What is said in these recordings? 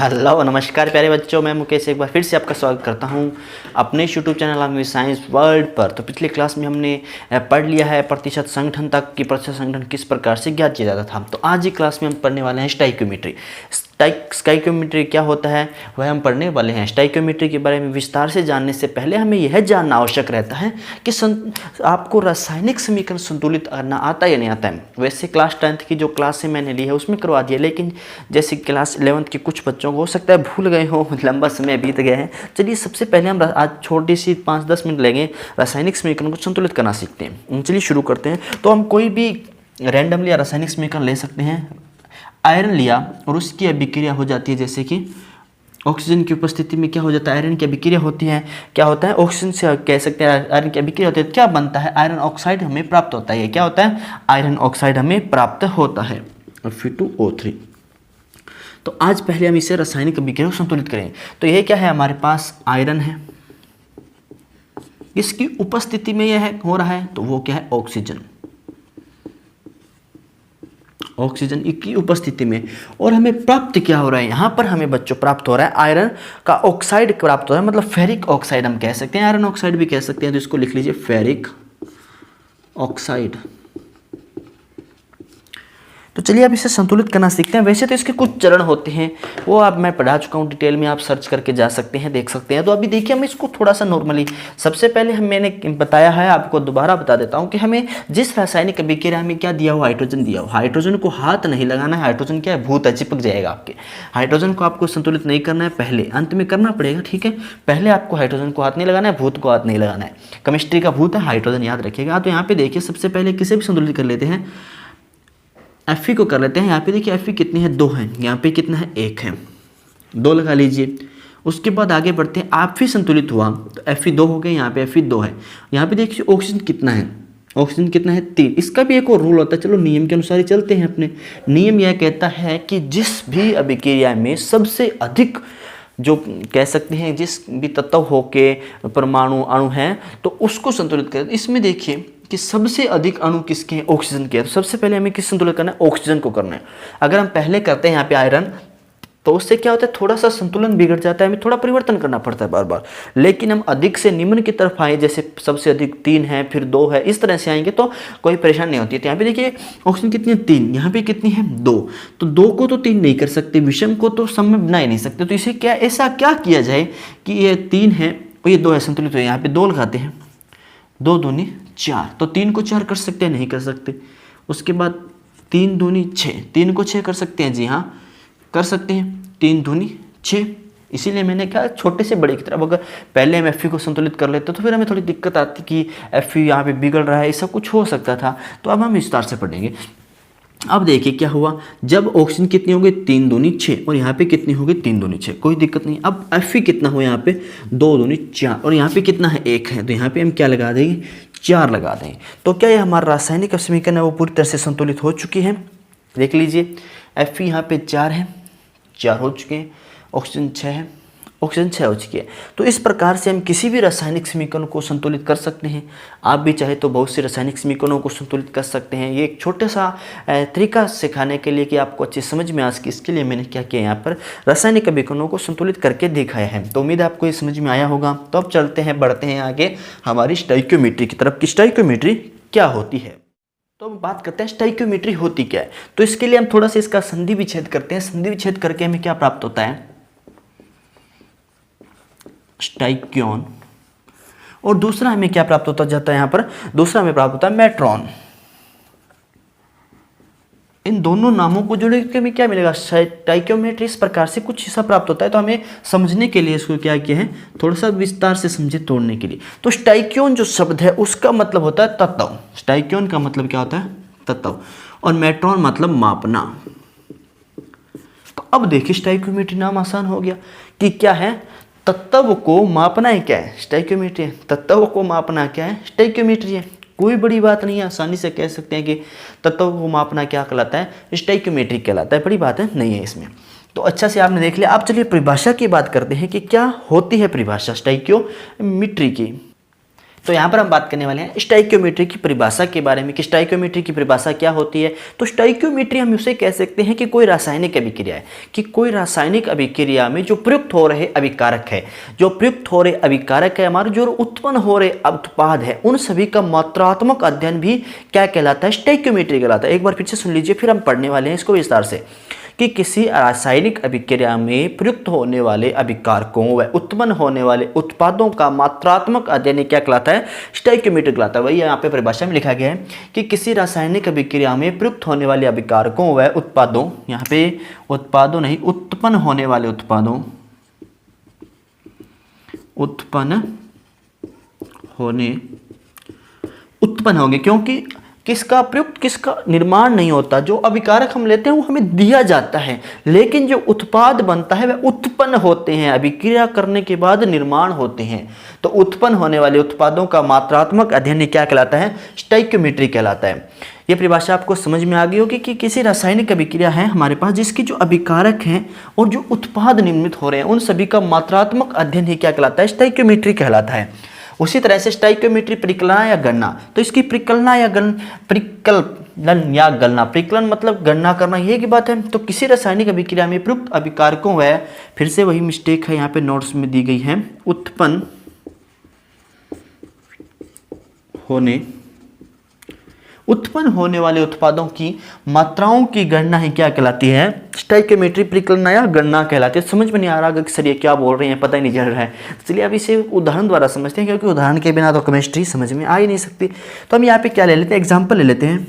Hello नमस्कार प्यारे बच्चों, मैं मुकेश एक बार फिर से आपका स्वागत करता हूं अपने यूट्यूब चैनल में साइंस वर्ल्ड पर। तो पिछले क्लास में हमने पढ़ लिया है प्रतिशत संगठन तक कि प्रतिशत संगठन किस प्रकार से ज्ञात किया जाता था। तो आज की क्लास में हम पढ़ने वाले हैं स्टाइक्योमेट्री। स्टाइक्योमेट्री क्या होता है वह हम पढ़ने वाले हैं। स्टाइक्योमेट्री के बारे में विस्तार से जानने से पहले हमें यह जानना आवश्यक रहता है कि आपको रासायनिक समीकरण संतुलित करना आता है या नहीं आता है। वैसे क्लास 10th की जो क्लास है मैंने ली है उसमें करवा दिया, लेकिन जैसे क्लास 11th के कुछ बच्चों को हो सकता है भूल गए हो, लंबा समय बीत गया है। चलिए सबसे पहले हम आज छोटी सी 5-10 मिनट लेंगे, रासायनिक समीकरण को संतुलित करना सीखते हैं। चलिए शुरू करते हैं। तो हम कोई भी रैंडमली रासायनिक समीकरण ले सकते हैं। आयरन लिया और उसकी अभिक्रिया हो जाती है, जैसे कि ऑक्सीजन की उपस्थिति में क्या हो जाता है, आयरन की अभिक्रिया होती है। क्या होता है, ऑक्सीजन से कह सकते हैं आयरन की अभिक्रिया होती है। क्या बनता है, आयरन ऑक्साइड हमें प्राप्त होता है। क्या होता है, आयरन ऑक्साइड हमें प्राप्त होता है, Fe2O3। तो आज पहले हम इसे रासायनिक अभिक्रिया को संतुलित करें। तो यह क्या है, हमारे पास आयरन है, इसकी उपस्थिति में यह हो रहा है, तो वो क्या है, ऑक्सीजन। ऑक्सीजन की उपस्थिति में, और हमें प्राप्त क्या हो रहा है, यहाँ पर हमें बच्चों प्राप्त हो रहा है आयरन का ऑक्साइड प्राप्त हो रहा है, मतलब फेरिक ऑक्साइड हम कह सकते हैं, आयरन ऑक्साइड भी कह सकते हैं। तो इसको लिख लीजिए फेरिक ऑक्साइड। तो चलिए अब इसे संतुलित करना सीखते हैं। वैसे तो इसके कुछ चरण होते हैं, वो अब मैं पढ़ा चुका हूँ डिटेल में, आप सर्च करके जा सकते हैं, देख सकते हैं। तो अभी देखिए हम इसको थोड़ा सा नॉर्मली, सबसे पहले मैंने बताया है, आपको दोबारा बता देता हूँ कि हमें जिस रासायनिक अभिक्रिया में क्या दिया हुआ, हाइड्रोजन दिया हुआ। हाइड्रोजन को हाथ नहीं लगाना है, हाइड्रोजन क्या है, भूत है, चिपक जाएगा आपके। हाइड्रोजन को आपको संतुलित नहीं करना है, पहले अंत में करना पड़ेगा, ठीक है। पहले आपको हाइड्रोजन को हाथ नहीं लगाना है, भूत को हाथ नहीं लगाना है। केमिस्ट्री का भूत है हाइड्रोजन, याद रखिएगा। तो यहाँ पे देखिए सबसे पहले किसे भी संतुलित कर लेते हैं, Fe को कर लेते हैं। यहाँ पे देखिए Fe कितनी है, 2 है। यहाँ पे कितना है, 1 है, 2 लगा लीजिए। उसके बाद आगे बढ़ते हैं, आप भी संतुलित हुआ तो Fe 2 हो गए, यहाँ पे Fe 2 है। यहाँ पे देखिए ऑक्सीजन कितना है, ऑक्सीजन कितना है, 3। इसका भी एक और रूल होता है, चलो नियम के अनुसार ही चलते हैं अपने। नियम यह कहता है कि जिस भी अभिक्रिया में सबसे अधिक जो कह सकते हैं जिस भी तत्व हो के परमाणु अणु हैं तो उसको संतुलित करें। इसमें देखिए कि सबसे अधिक अणु किसके हैं, ऑक्सीजन के। तो सबसे पहले हमें किस संतुलित करना है, ऑक्सीजन को करना है। अगर हम पहले करते हैं यहाँ पे आयरन, तो उससे क्या होता है, थोड़ा सा संतुलन बिगड़ जाता है, हमें थोड़ा परिवर्तन करना पड़ता है बार बार। लेकिन हम अधिक से निम्न की तरफ आए, जैसे सबसे अधिक 3 है, फिर 2 है, इस तरह से आएंगे तो कोई परेशानी नहीं होती है। तो यहाँ पे देखिए ऑक्सीजन कितनी है, 3, यहाँ पे कितनी है, 2। तो 2 को तो 3 नहीं कर सकते, विषम को तो सम में बना ही नहीं सकते। तो इसे क्या, ऐसा क्या किया जाए कि ये 3 है और ये 2 है, संतुलित हो। यहाँ पे 2 लगाते हैं, 2 दूनी 4। तो 3 को 4 कर सकते हैं, नहीं कर सकते। उसके बाद 3 दूनी 6, 3 को 6 कर सकते हैं, जी हाँ कर सकते हैं, 3 दूनी 6। इसीलिए मैंने कहा छोटे से बड़े की तरफ अगर पहले हम Fe को संतुलित कर लेते तो फिर हमें थोड़ी दिक्कत आती कि Fe यहाँ पे बिगड़ रहा है, ऐसा कुछ हो सकता था। तो अब हम विस्तार से पढ़ेंगे। अब देखिए क्या हुआ, जब ऑक्सीजन कितनी हो गई, 3 दूनी 6, और यहाँ पे कितनी हो गई, 3 दूनी 6, कोई दिक्कत नहीं। अब Fe कितना हुआ, यहाँ पे 2 दूनी 4, और यहाँ पे कितना है, 1 है। तो यहाँ पे हम क्या लगा देंगे, 4 लगा देंगे। तो क्या ये हमारा रासायनिक समीकरण है वो पूरी तरह से संतुलित हो चुकी है। देख लीजिए Fe यहाँ पे 4 है, 4 हो चुके हैं। ऑक्सीजन 6 है, ऑक्सीजन 6 हो चुकी है। तो इस प्रकार से हम किसी भी रासायनिक समीकरण को संतुलित कर सकते हैं। आप भी चाहे तो बहुत से रासायनिक समीकरणों को संतुलित कर सकते हैं। ये एक छोटा सा तरीका सिखाने के लिए कि आपको अच्छी समझ में आ सके, इसके लिए मैंने क्या किया, यहाँ पर रासायनिक अभिकरणों को संतुलित करके दिखाया है। तो उम्मीद है आपको ये समझ में आया होगा। तो अब चलते हैं, बढ़ते हैं आगे हमारी स्टाइक्योमेट्री की तरफ कि स्टाइक्योमेट्री क्या होती है। तो अब बात करते हैं स्टाइक्योमेट्री होती क्या है। तो इसके लिए हम थोड़ा सा इसका संधि विच्छेद करते हैं। संधि विच्छेद करके हमें क्या प्राप्त होता है, स्टाइक्योन। और दूसरा हमें क्या प्राप्त होता जाता है, यहां पर दूसरा हमें प्राप्त होता है मेट्रॉन। इन दोनों नामों को जोड़ने के हमें क्या मिलेगा, स्टाइक्योमेट्री। इस प्रकार से कुछ हिस्सा प्राप्त होता है। तो हमें समझने के लिए इसको क्या किया है, थोड़ा सा विस्तार से समझे, तोड़ने के लिए। तो स्टाइक्योन जो शब्द है उसका मतलब होता है तत्व। स्टाइक्योन का मतलब क्या होता है, तत्व। और मेट्रॉन मतलब मापना। तो अब देखिए स्टाइक्योमेट्री नाम आसान हो गया कि क्या है, तत्व को मापना है। क्या है, स्टाइक्योमेट्री है। तत्व को मापना क्या है, स्टाइक्योमेट्री है। कोई बड़ी बात नहीं है, आसानी से कह सकते हैं कि तत्व को मापना क्या कहलाता है, स्टाइक्योमेट्री कहलाता है। बड़ी बात है नहीं है इसमें। तो अच्छा से आपने देख लिया। अब चलिए परिभाषा की बात करते हैं कि क्या होती है परिभाषा स्टाइक्योमेट्री की। तो यहाँ पर हम बात करने वाले हैं स्टोइकियोमेट्री की परिभाषा के बारे में कि स्टोइकियोमेट्री की परिभाषा क्या होती है। तो स्टोइकियोमेट्री हम उसे कह सकते हैं कि कोई रासायनिक अभिक्रिया है, कि कोई रासायनिक अभिक्रिया में जो प्रयुक्त हो रहे अभिकारक है, जो प्रयुक्त हो रहे अभिकारक है, हमारे जो उत्पन्न हो रहे उत्पाद है, उन सभी का मात्रात्मक अध्ययन भी क्या कहलाता है, स्टोइकियोमेट्री कहलाता है। एक बार फिर से सुन लीजिए, फिर हम पढ़ने वाले हैं इसको विस्तार से कि किसी रासायनिक अभिक्रिया में प्रयुक्त होने वाले अभिकारकों व उत्पन्न होने वाले उत्पादों का मात्रात्मक अध्ययन क्या कहलाता है, स्टोइकियोमेट्री कहलाता है। वही यहाँ पे परिभाषा में लिखा गया है कि किसी रासायनिक अभिक्रिया में प्रयुक्त होने वाले अभिकारकों व उत्पादों, यहाँ पे उत्पादों नहीं, उत्पन्न होने वाले उत्पादों, उत्पन्न होंगे, क्योंकि किसका प्रयुक्त, किसका निर्माण नहीं होता। जो अभिकारक हम लेते हैं वो हमें दिया जाता है, लेकिन जो उत्पाद बनता है वह उत्पन्न होते हैं, अभिक्रिया करने के बाद निर्माण होते हैं। तो उत्पन्न होने वाले उत्पादों का मात्रात्मक अध्ययन क्या कहलाता है, स्टोइकियोमेट्री कहलाता है। ये परिभाषा आपको समझ में आ गई होगी कि किसी रासायनिक अभिक्रिया है हमारे पास जिसकी जो अभिकारक हैं और जो उत्पाद निर्मित हो रहे हैं उन सभी का मात्रात्मक अध्ययन ही क्या कहलाता है, स्टोइकियोमेट्री कहलाता है। उसी तरह से स्टोइकियोमेट्री परिकलना या गणना, तो इसकी परिकलन या गणना मतलब गणना करना, ये की बात है। तो किसी रासायनिक अभिक्रिया में प्रयुक्त अभिकारकों व, फिर से वही मिस्टेक है यहाँ पे नोट्स में दी गई है, उत्पन्न होने वाले उत्पादों की मात्राओं की गणना ही क्या कहलाती है, स्टोइकियोमेट्री परिकलन या गणना कहलाती है। समझ में नहीं आ रहा कि सर ये क्या बोल रहे हैं, पता ही नहीं चल रहा है, चलिए अब इसे उदाहरण द्वारा समझते हैं, क्योंकि उदाहरण के बिना तो केमिस्ट्री समझ में आ ही नहीं सकती। तो हम यहाँ पे क्या ले लेते हैं, एग्जाम्पल ले लेते हैं।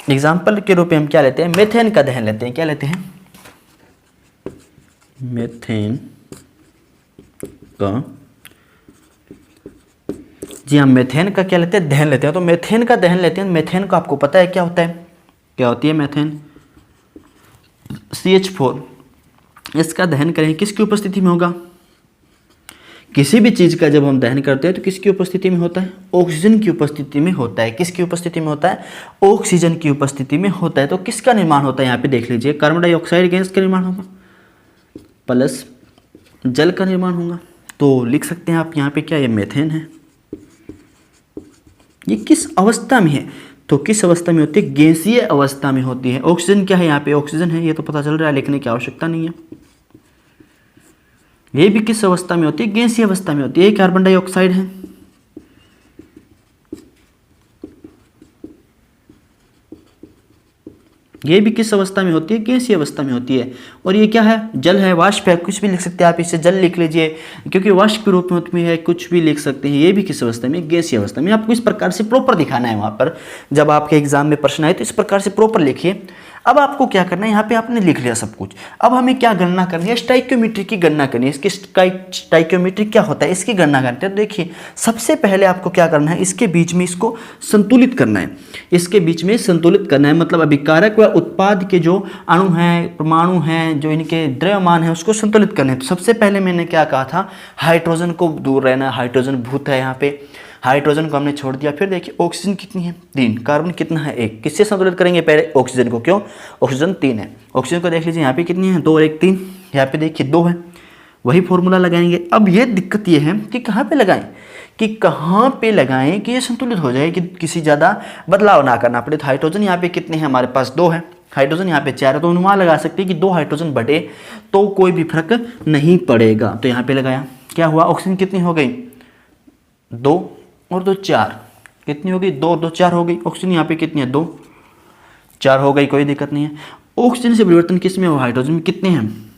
एग्जाम्पल के रूप में हम क्या लेते हैं, मेथेन का दहन लेते हैं। क्या लेते हैं, मेथेन का, जी हम मेथेन का क्या लेते हैं, दहन लेते हैं। तो मेथेन का दहन लेते हैं। मेथेन को आपको पता है क्या होता है, क्या होती है मेथेन, CH4। इसका दहन करें किसकी उपस्थिति में होगा, किसी भी चीज़ का जब हम दहन करते हैं तो किसकी उपस्थिति में होता है, ऑक्सीजन की उपस्थिति में होता है। किसकी उपस्थिति में होता है, ऑक्सीजन की उपस्थिति में होता है। तो किसका निर्माण होता है, यहाँ पे देख लीजिए, कार्बन डाइऑक्साइड गैस का निर्माण होगा प्लस जल का निर्माण होगा। तो लिख सकते हैं आप यहाँ पे क्या, ये मेथेन है। ये किस अवस्था में है, तो किस अवस्था में होती है, गैसीय अवस्था में होती है। ऑक्सीजन क्या है, यहाँ पे ऑक्सीजन है, ये तो पता चल रहा है, लिखने की आवश्यकता नहीं है। ये भी किस अवस्था में होती है, गैसीय अवस्था में होती है। ये कार्बन डाइऑक्साइड है, ये भी किस अवस्था में होती है, गैसीय अवस्था में होती है। और ये क्या है, जल है, वाष्प है, कुछ भी लिख सकते हैं आप, इससे जल लिख लीजिए, क्योंकि वाष्प के रूप में है, कुछ भी लिख सकते हैं। ये भी किस अवस्था में, गैसीय अवस्था में। आपको इस प्रकार से प्रॉपर दिखाना है, वहाँ पर जब आपके एग्जाम में प्रश्न आए तो इस प्रकार से प्रॉपर लिखिए। अब आपको क्या करना है, यहाँ पे आपने लिख लिया सब कुछ। अब हमें क्या गणना करनी है, स्टोइकियोमेट्री की गणना करनी है। इसकी स्टोइकियोमेट्री क्या होता है, इसकी गणना करते हैं। तो देखिए सबसे पहले आपको क्या करना है, इसके बीच में इसको संतुलित करना है। इसके बीच में संतुलित करना है, मतलब अभिकारक व उत्पाद के जो अणु हैं, परमाणु हैं, जो इनके द्रव्यमान है, उसको संतुलित करना है। तो सबसे पहले मैंने क्या कहा था, हाइड्रोजन को दूर रहना। हाइड्रोजन भूत है, यहाँ पे हाइड्रोजन को हमने छोड़ दिया। फिर देखिए ऑक्सीजन कितनी है, 3, कार्बन कितना है, 1। किससे संतुलित करेंगे, पहले ऑक्सीजन को, क्यों, ऑक्सीजन 3 है। ऑक्सीजन को देख लीजिए, यहाँ पे कितनी है, 2 और 1 3। यहाँ पे देखिए 2 है, वही फॉर्मूला लगाएंगे। अब ये दिक्कत ये है कि कहाँ पे लगाएं, कि ये संतुलित हो जाए, कि किसी ज़्यादा बदलाव ना करना पड़े। तो हाइड्रोजन यहाँ पे कितने हैं, हमारे पास 2 है, हाइड्रोजन यहाँ पे 4 है। तो अनुमान लगा सकते हैं कि 2 हाइड्रोजन बढ़े तो कोई भी फर्क नहीं पड़ेगा। तो यहाँ पे लगाया, क्या हुआ, ऑक्सीजन कितनी हो गई, 2 और 2 4, कितनी हो गई, 2 और 2 4 हो गई। ऑक्सीजन यहाँ पे कितनी है, 2 4 हो गई, कोई दिक्कत नहीं है। ऑक्सीजन से परिवर्तन किस में हो, हाइड्रोजन में कितने हैं,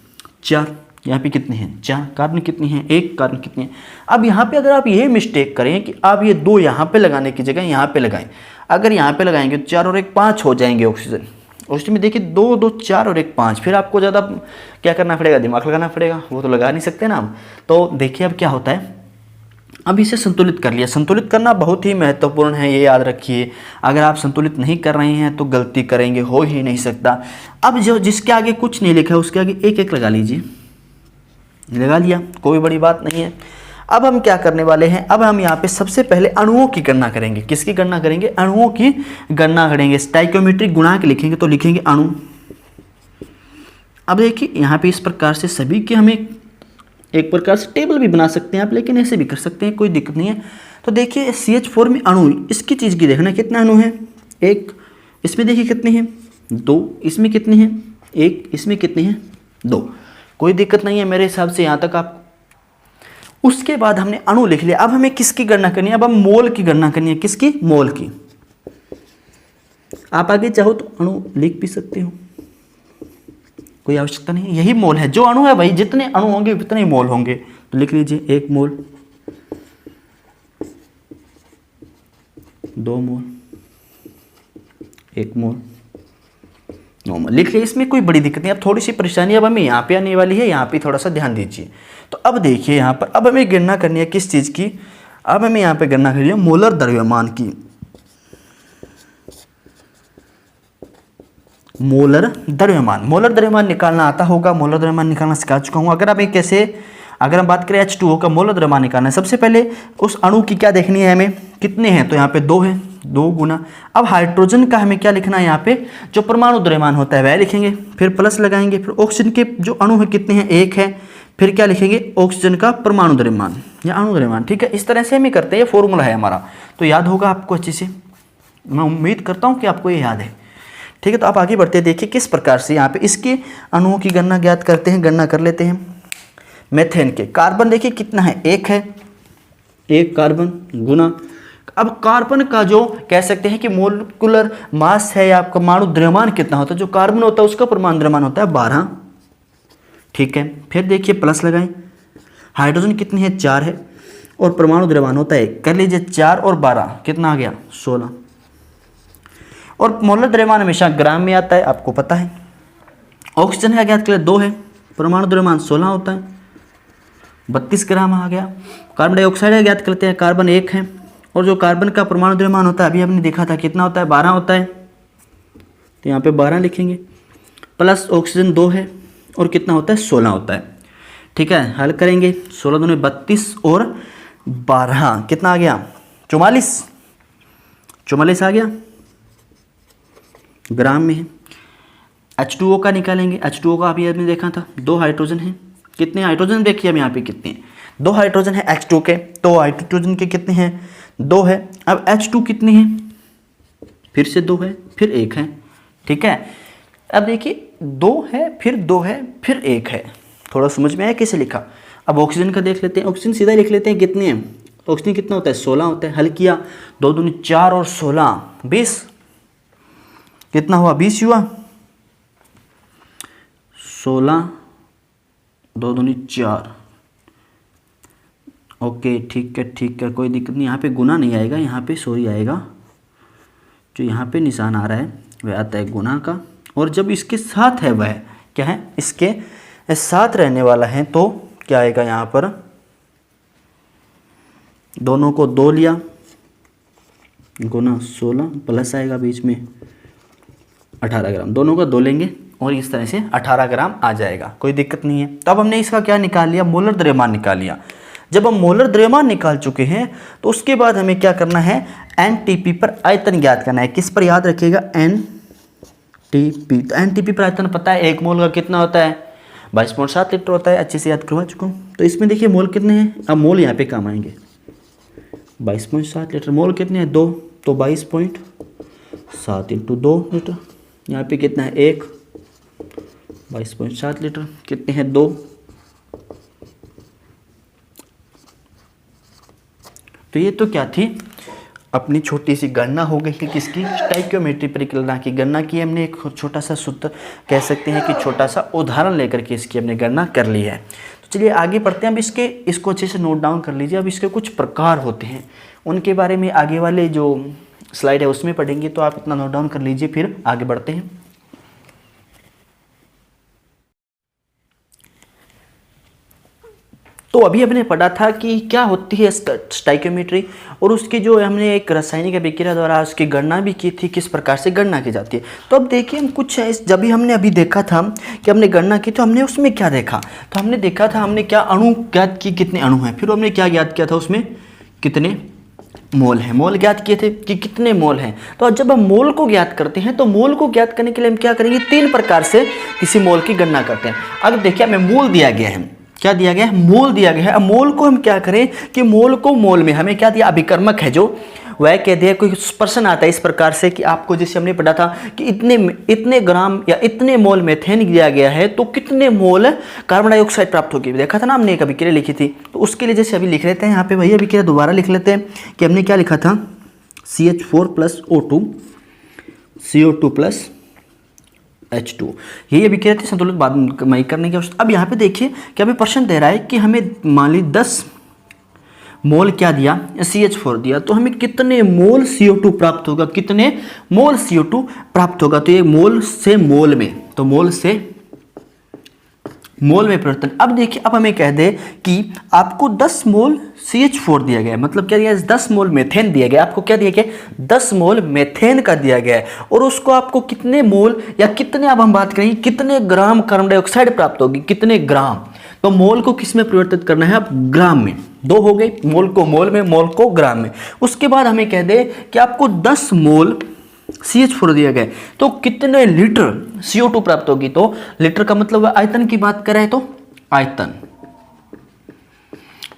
4। यहाँ पे कितने हैं, 4। कार्बन कितनी है, 1। कार्बन कितनी है। अब यहाँ पे अगर आप ये मिस्टेक करें कि आप ये 2 यहाँ पे लगाने की जगह यहाँ पे लगाएं, अगर यहाँ पे लगाएंगे तो 4 और 1 5 हो जाएंगे ऑक्सीजन। ऑक्सीजन में देखिए 2 2 4 और 1 5, फिर आपको ज़्यादा क्या करना पड़ेगा, दिमाग लगाना पड़ेगा, वो तो लगा नहीं सकते ना हम। तो देखिए अब क्या होता है, अब इसे संतुलित कर लिया। संतुलित करना बहुत ही महत्वपूर्ण है, ये याद रखिए। अगर आप संतुलित नहीं कर रहे हैं तो गलती करेंगे, हो ही नहीं सकता। अब जो जिसके आगे कुछ नहीं लिखा है उसके आगे 1 1 लगा लीजिए, लगा लिया, कोई बड़ी बात नहीं है। अब हम क्या करने वाले हैं, अब हम यहाँ पे सबसे पहले अणुओं की गणना करेंगे। किसकी गणना करेंगे, अणुओं की गणना करेंगे। स्टोइकियोमेट्री गुणा के लिखेंगे तो लिखेंगे अणु। अब देखिए यहाँ पे इस प्रकार से सभी के हमें एक प्रकार से टेबल भी बना सकते हैं आप, लेकिन ऐसे भी कर सकते हैं, कोई दिक्कत नहीं है। तो देखिए CH4 में अणु, इसकी चीज़ की देखना कितना अणु है, एक, इसमें देखिए कितने हैं, 2, इसमें कितने हैं, 1, इसमें कितने हैं, 2, कोई दिक्कत नहीं है मेरे हिसाब से यहाँ तक आप। उसके बाद हमने अणु लिख लिया, अब हमें किसकी गणना करनी है, अब हम मोल की गणना करनी है, किसकी, मोल की। आप आगे चाहो तो अणु लिख भी सकते हो, कोई आवश्यकता नहीं, यही मोल है, जो अणु है भाई, जितने अणु होंगे उतने ही मोल होंगे। तो लिख लीजिए 1 मोल, 2 मोल, 1 मोल, 9 मोल लिख लिया। इसमें कोई बड़ी दिक्कत नहीं। अब थोड़ी सी परेशानी अब हमें यहाँ पे आने वाली है, यहाँ पे थोड़ा सा ध्यान दीजिए। तो अब देखिए यहाँ पर, अब हमें गणना करनी है किस चीज़ की, अब हमें यहाँ पे गणना करनी है मोलर द्रव्यमान की। मोलर द्रव्यमान निकालना आता होगा, मोलर द्रव्यमान निकालना सिखा चुका हूँ। अगर हम बात करें H2O का मोलर द्रव्यमान निकालना है, सबसे पहले उस अणु की क्या देखनी है हमें, कितने हैं, तो यहाँ पे 2 है, 2 गुना। अब हाइड्रोजन का हमें क्या लिखना है, यहाँ पे जो परमाणु द्रव्यमान होता है वह लिखेंगे, फिर प्लस लगाएंगे, फिर ऑक्सीजन के जो अणु है कितने हैं, 1 है, फिर क्या लिखेंगे, ऑक्सीजन का परमाणु द्रव्यमान या अणु द्रव्यमान। ठीक है, इस तरह से हमें करते हैं, ये फॉर्मूला है हमारा, तो याद होगा आपको अच्छे से, मैं उम्मीद करता हूँ कि आपको ये याद है। ठीक है, तो आप आगे बढ़ते हैं, देखिए किस प्रकार से यहाँ पे इसके अणुओं की गणना ज्ञात करते हैं, गणना कर लेते हैं। मेथेन के कार्बन देखिए कितना है, 1 है, 1 कार्बन गुना, अब कार्बन का जो कह सकते हैं कि मोलिकुलर मास है या परमाणु द्रव्यमान कितना होता है, जो कार्बन होता है उसका परमाणु द्रव्यमान होता है 12। ठीक है, फिर देखिए प्लस लगाएं, हाइड्रोजन कितनी है, 4 है, और परमाणु द्रव्यमान होता है, कर लीजिए 4 और 12 कितना आ गया, 16। और मोलर द्रव्यमान हमेशा ग्राम में आता है, आपको पता है। ऑक्सीजन का ज्ञात कर 2 है, परमाणु द्रव्यमान 16 होता है, 32 ग्राम आ गया। कार्बन डाइऑक्साइड का ज्ञात करते हैं, कार्बन 1 है, और जो कार्बन का परमाणु द्रव्यमान होता है अभी हमने देखा था कितना होता है, 12 होता है, तो यहाँ पे 12 लिखेंगे, प्लस ऑक्सीजन 2 है, और कितना होता है, 16 होता है। ठीक है, हल करेंगे, 16 दूनी 32 और 12 कितना आ गया, 44 आ गया, ग्राम में है। H2O का निकालेंगे, H2O का अभी हमने देखा था, 2 हाइड्रोजन है, कितने हाइड्रोजन देखिए हम यहाँ पे कितने हैं, 2 हाइड्रोजन है H2 के, तो हाइड्रोजन के कितने हैं, 2 है। अब H2 कितने हैं, फिर से 2 है, फिर 1 है। ठीक है, अब देखिए 2 है, फिर 2 है, फिर 1 है, थोड़ा समझ में आया कैसे लिखा। अब ऑक्सीजन का देख लेते हैं, ऑक्सीजन सीधा लिख लेते हैं, कितने हैं, ऑक्सीजन कितना होता है, 16 होता है, हल किया, 2 दूनी 4 और 16 20, कितना हुआ, 20 हुआ, 16 2 दूनी 4। ओके, ठीक है, कोई दिक्कत नहीं, यहाँ पे गुना नहीं आएगा, यहाँ पे सॉरी आएगा, जो यहाँ पे निशान आ रहा है वह आता है गुना का, और जब इसके साथ है वह क्या है, इसके साथ रहने वाला है, तो क्या आएगा, यहाँ पर दोनों को 2 लिया, गुना 16 प्लस आएगा बीच में 18 ग्राम, दोनों का 2 लेंगे और इस तरह से 18 ग्राम आ जाएगा, कोई दिक्कत नहीं है। तब हमने इसका क्या निकाल लिया, मोलर द्रव्यमान निकाल लिया। जब हम मोलर द्रव्यमान निकाल चुके हैं तो उसके बाद हमें क्या करना है, एनटीपी पर आयतन ज्ञात करना है। किस पर याद रखिएगा, एनटीपी। तो एनटीपी पर आयतन पता है, 1 मोल का कितना होता है, 22.7 लीटर होता है, अच्छे से याद करवा चुका हूँ। तो इसमें देखिए मोल कितने हैं, अब मोल यहाँ पे काम आएंगे, 22.7 लीटर, मोल कितने हैं, 2, तो 22.7 × 2 लीटर, यहाँ पे कितना है, 1, 22.7 लीटर, कितने हैं, 2। तो ये तो क्या थी, अपनी छोटी सी गणना हो गई कि किसकी, स्टोइकियोमेट्री परिकल्पना की गणना की हमने। एक छोटा सा सूत्र कह सकते हैं कि छोटा सा उदाहरण लेकर के इसकी हमने गणना कर ली है। तो चलिए आगे बढ़ते हैं। अब इसको अच्छे से नोट डाउन कर लीजिए। अब इसके कुछ प्रकार होते हैं, उनके बारे में आगे वाले जो स्लाइड है उसमें पढ़ेंगे, तो आप इतना नोट डाउन कर लीजिए, फिर आगे बढ़ते हैं। तो अभी हमने पढ़ा था कि क्या होती है स्टोइकियोमेट्री, और उसकी जो हमने एक रासायनिक अभिक्रिया द्वारा उसकी गणना भी की थी, किस प्रकार से गणना की जाती है। तो अब देखिए हम कुछ जब भी हमने अभी देखा था कि हमने गणना की, तो हमने उसमें क्या देखा, तो हमने देखा था हमने क्या अणु ज्ञात की, कितने अणु हैं, फिर हमने क्या ज्ञात किया था, उसमें कितने मोल हैं, मोल ज्ञात किए थे कि कितने मोल हैं। तो जब हम मोल को ज्ञात करते हैं, तो मोल को ज्ञात करने के लिए हम क्या करेंगे, 3 प्रकार से किसी मोल की गणना करते हैं। अब देखिए हमें मोल दिया गया है, क्या दिया गया है, मोल दिया गया है। अब मोल को हम क्या करें कि मोल को मोल में हमें क्या दिया, अभिकर्मक है जो वह कह दिया, कोई प्रश्न आता है इस प्रकार से कि आपको जैसे हमने पढ़ा था कि इतने ग्राम या इतने मोल मेथेन दिया गया है तो कितने मोल कार्बन डाइऑक्साइड प्राप्त होगी, देखा था ना हमने एक अभिक्रिया लिखी थी। तो उसके लिए जैसे अभी लिख लेते हैं यहाँ पे, वही अभिक्रिया दोबारा लिख लेते हैं कि हमने क्या लिखा था, CH4 + O2 CO2 + H2, यही अभिक्रिया थी संतुलित बाद में करने की आवश्यकता। अब यहाँ पे देखिए कि अभी प्रश्न दे रहा है कि हमें मान ली 10 मोल क्या दिया, CH4 दिया, तो हमें कितने मोल CO2 प्राप्त होगा, कितने मोल CO2 प्राप्त होगा। तो ये मोल से मोल में, तो मोल से मोल में परिवर्तन। अब देखिए, अब हमें कह दे कि आपको 10 मोल CH4 दिया गया है, मतलब क्या दिया है, 10 मोल मेथेन दिया गया, आपको क्या दिया गया, 10 मोल मेथेन का दिया गया है, और उसको आपको कितने मोल या कितने, अब हम बात करेंगे कितने ग्राम कार्बन डाइऑक्साइड प्राप्त होगी, कितने ग्राम। तो मोल को किस में परिवर्तित करना है, अब ग्राम में, 2 हो गए, मोल को मोल में, मोल को ग्राम में। उसके बाद हमें कह दे कि आपको 10 मोल CH4 दिया गया, तो कितने लीटर CO2 प्राप्त होगी। तो लीटर का मतलब आयतन की बात करें तो आयतन,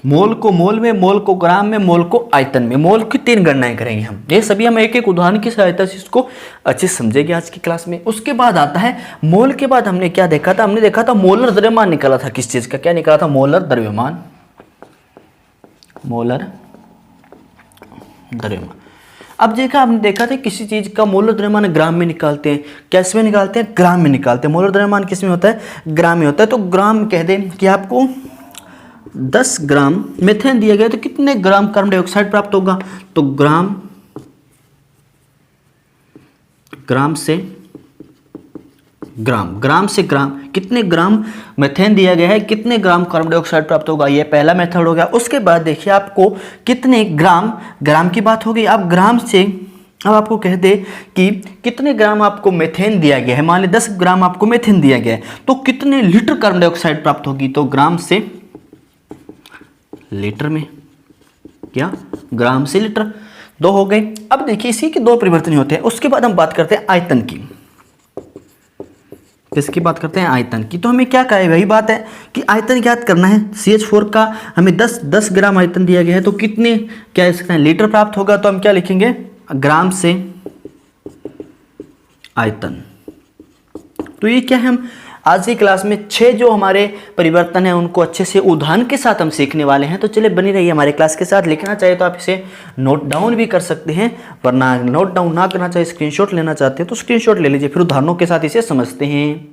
मोल को मोल में, मोल को ग्राम में, मोल को आयतन में। मोल की 3 गणनाएं करेंगे हम, ये सभी हम एक एक उदाहरण की सहायता से इसको अच्छे से समझेंगे आज की क्लास में। उसके बाद आता है मोल के बाद हमने क्या देखा था, हमने देखा था मोलर द्रव्यमान निकाला था, किस चीज का, क्या निकाला था, मोलर द्रव्यमान, मोलर द्रव्यमान। अब देखा, हमने देखा था किसी चीज का मोलर द्रव्यमान ग्राम में निकालते हैं, कैसे में निकालते हैं, ग्राम में निकालते हैं। मोलर द्रव्यमान किस में होता है, ग्राम में होता है। तो ग्राम कह दें कि आपको 10 ग्राम मेथेन दिया गया तो कितने ग्राम कार्बन डाइऑक्साइड प्राप्त होगा। तो ग्राम से ग्राम कितने ग्राम मेथेन दिया गया है, कितने ग्राम कार्बन डाइऑक्साइड प्राप्त होगा, ये पहला मेथड हो गया। उसके बाद देखिए आपको कितने ग्राम की बात हो गई। अब ग्राम से अब आपको कह दे कि कितने ग्राम आपको मेथेन दिया गया है, मान ली 10 ग्राम आपको मेथेन दिया गया है, तो कितने लीटर कार्बन डाइऑक्साइड प्राप्त होगी। तो ग्राम से लीटर में, क्या, ग्राम से लीटर, 2 हो गए। अब देखिए इसी के 2 परिवर्तन होते हैं। उसके बाद हम बात करते हैं आयतन की, किसकी बात करते हैं, आयतन की। तो हमें क्या कहा है, वही बात है कि आयतन ज्ञात करना है। CH4 का हमें 10 ग्राम आयतन दिया गया है, तो कितने क्या लिख सकते हैं, लीटर प्राप्त होगा। तो हम क्या लिखेंगे, ग्राम से आयतन। तो ये क्या है, हम आज की क्लास में 6 जो हमारे परिवर्तन है उनको अच्छे से उदाहरण के साथ हम सीखने वाले हैं। तो चलिए बनी रहिए हमारे क्लास के साथ। लिखना चाहिए तो आप इसे नोट डाउन भी कर सकते हैं, वरना नोट डाउन ना करना चाहिए, स्क्रीनशॉट लेना चाहते हैं तो स्क्रीनशॉट ले लीजिए, फिर उदाहरणों के साथ इसे समझते हैं।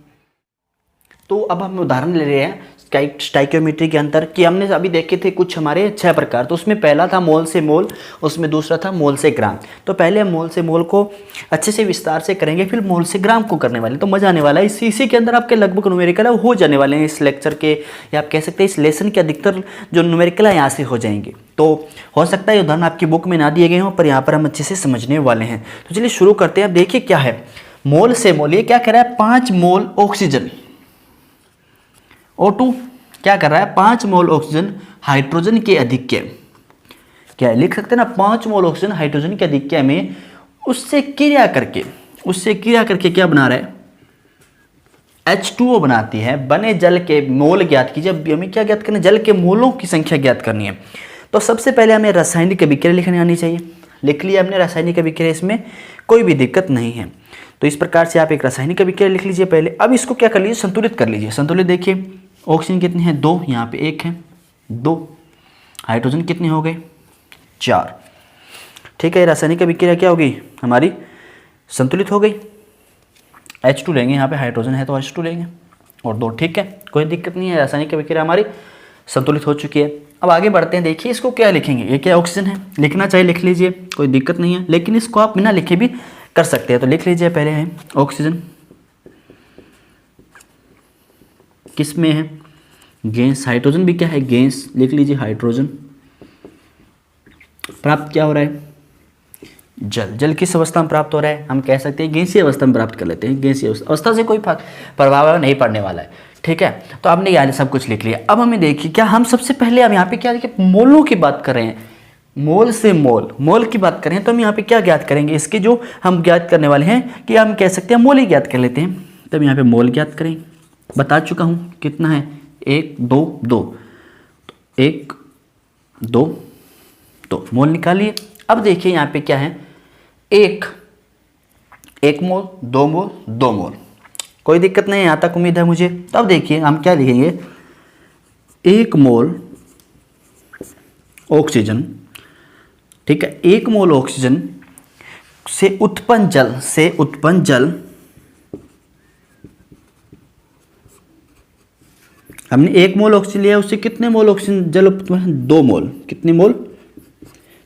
तो अब हम उदाहरण ले रहे हैं स्टोइकियोमेट्री के अंतर, कि हमने अभी देखे थे कुछ हमारे 6 प्रकार। तो उसमें पहला था मोल से मोल, उसमें दूसरा था मोल से ग्राम। तो पहले हम मोल से मोल को अच्छे से विस्तार से करेंगे, फिर मोल से ग्राम को करने वाले, तो मजा आने वाला है। इसी के अंदर आपके लगभग न्यूमेरिकल हो जाने वाले हैं इस लेक्चर के, या आप कह सकते हैं इस लेसन के अधिकतर जो न्यूमेरिकल है यहाँ से हो जाएंगे। तो हो सकता है उदाहरण आपकी बुक में ना दिए गए हों, पर यहाँ पर हम अच्छे से समझने वाले हैं। तो चलिए शुरू करते हैं। अब देखिए क्या है मोल से मोल, ये क्या कह रहा है, 5 मोल ऑक्सीजन, O2 क्या कर रहा है, 5 मोल ऑक्सीजन हाइड्रोजन के अधिक्य, क्या लिख सकते हैं ना, 5 मोल ऑक्सीजन हाइड्रोजन के अधिक्य में उससे क्रिया करके क्या बना रहा है, H2O बनाती है। बने जल के मोल ज्ञात कीजिए। अब हमें क्या ज्ञात करना है, जल के मोलों की संख्या ज्ञात करनी है। तो सबसे पहले हमें रासायनिक अभिक्रिया लिखने आनी चाहिए। लिख लिया हमने रासायनिक अभिक्रिया, इसमें कोई भी दिक्कत नहीं है। तो इस प्रकार से आप एक रासायनिक अभिक्रिया लिख लीजिए पहले। अब इसको क्या कर लीजिए, संतुलित कर लीजिए। संतुलित देखिए ऑक्सीजन कितने हैं, 2, यहाँ पे 1 है, 2, हाइड्रोजन कितने हो गए, 4। ठीक है, रासायनिक अभिक्रिया क्या होगी हमारी, संतुलित हो गई। H2 लेंगे, यहाँ पे हाइड्रोजन है तो H2 लेंगे, और 2, ठीक है, कोई दिक्कत नहीं है, रासायनिक अभिक्रिया हमारी संतुलित हो चुकी है। अब आगे बढ़ते हैं। देखिए इसको क्या लिखेंगे, ये क्या ऑक्सीजन है, लिखना चाहिए लिख लीजिए, कोई दिक्कत नहीं है, लेकिन इसको आप बिना लिखे भी कर सकते हैं। तो लिख लीजिए पहले है ऑक्सीजन, किस में है, गैस। हाइड्रोजन भी क्या है, गैस, लिख लीजिए हाइड्रोजन। प्राप्त क्या हो रहा है, जल किस अवस्था में प्राप्त हो रहा है, हम कह सकते हैं गैसीय अवस्था में प्राप्त कर लेते हैं। गैसीय अवस्था से कोई प्रभाव नहीं पड़ने वाला है, ठीक है। तो आपने यहाँ सब कुछ लिख लिया। अब हमें देखिए क्या, हम सबसे पहले अब यहाँ पे क्या देखिए, मोलों की बात कर रहे हैं, मोल से मोल की बात करें तो हम यहाँ पे क्या ज्ञात करेंगे, इसके जो हम ज्ञात करने वाले हैं कि हम कह सकते हैं मोल ही ज्ञात कर लेते हैं। तब यहाँ पे मोल ज्ञात करें, बता चुका हूँ कितना है 1 2 2, 1 2 2 मोल निकालिए। अब देखिए यहाँ पे क्या है, 1 मोल, 2 मोल, 2 मोल, कोई दिक्कत नहीं है यहाँ तक, उम्मीद है मुझे। तो अब देखिए हम क्या लिखेंगे, 1 मोल ऑक्सीजन, ठीक है, 1 मोल ऑक्सीजन से उत्पन्न जल हमने 1 मोल ऑक्सीजन लिया, उससे कितने मोल ऑक्सीजन जल उत्पन्न, 2 मोल, कितने मोल,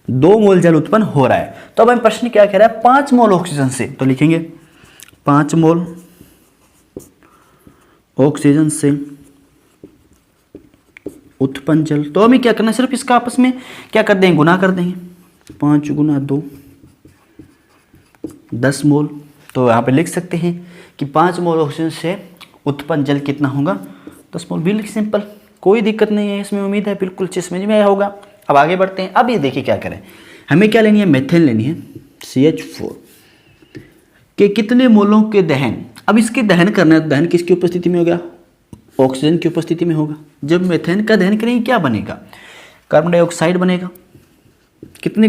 2 मोल जल उत्पन्न हो रहा है। तो अब हमें प्रश्न क्या कह रहा है, 5 मोल ऑक्सीजन से, तो लिखेंगे 5 मोल ऑक्सीजन से उत्पन्न जल। तो हमें क्या करना है, सिर्फ इसका आपस में क्या कर देंगे, गुना कर देंगे, 5 गुना 2 10 मोल। तो यहाँ पे लिख सकते हैं कि 5 मोल ऑक्सीजन से उत्पन्न जल कितना होगा, 10 मोल। बिल्कुल सिंपल, कोई दिक्कत नहीं है इसमें, उम्मीद है बिल्कुल समझ में आया होगा। अब आगे बढ़ते हैं। अब ये देखिए क्या करें, हमें क्या लेनी है, मेथेन लेनी है, CH4 के कितने मोलों के दहन। अब इसके दहन करना है, तो दहन किसकी उपस्थिति में होगा, ऑक्सीजन की उपस्थिति में होगा। जब मेथेन का दहन करेंगे क्या बनेगा, कार्बन डाइऑक्साइड बनेगा। कितने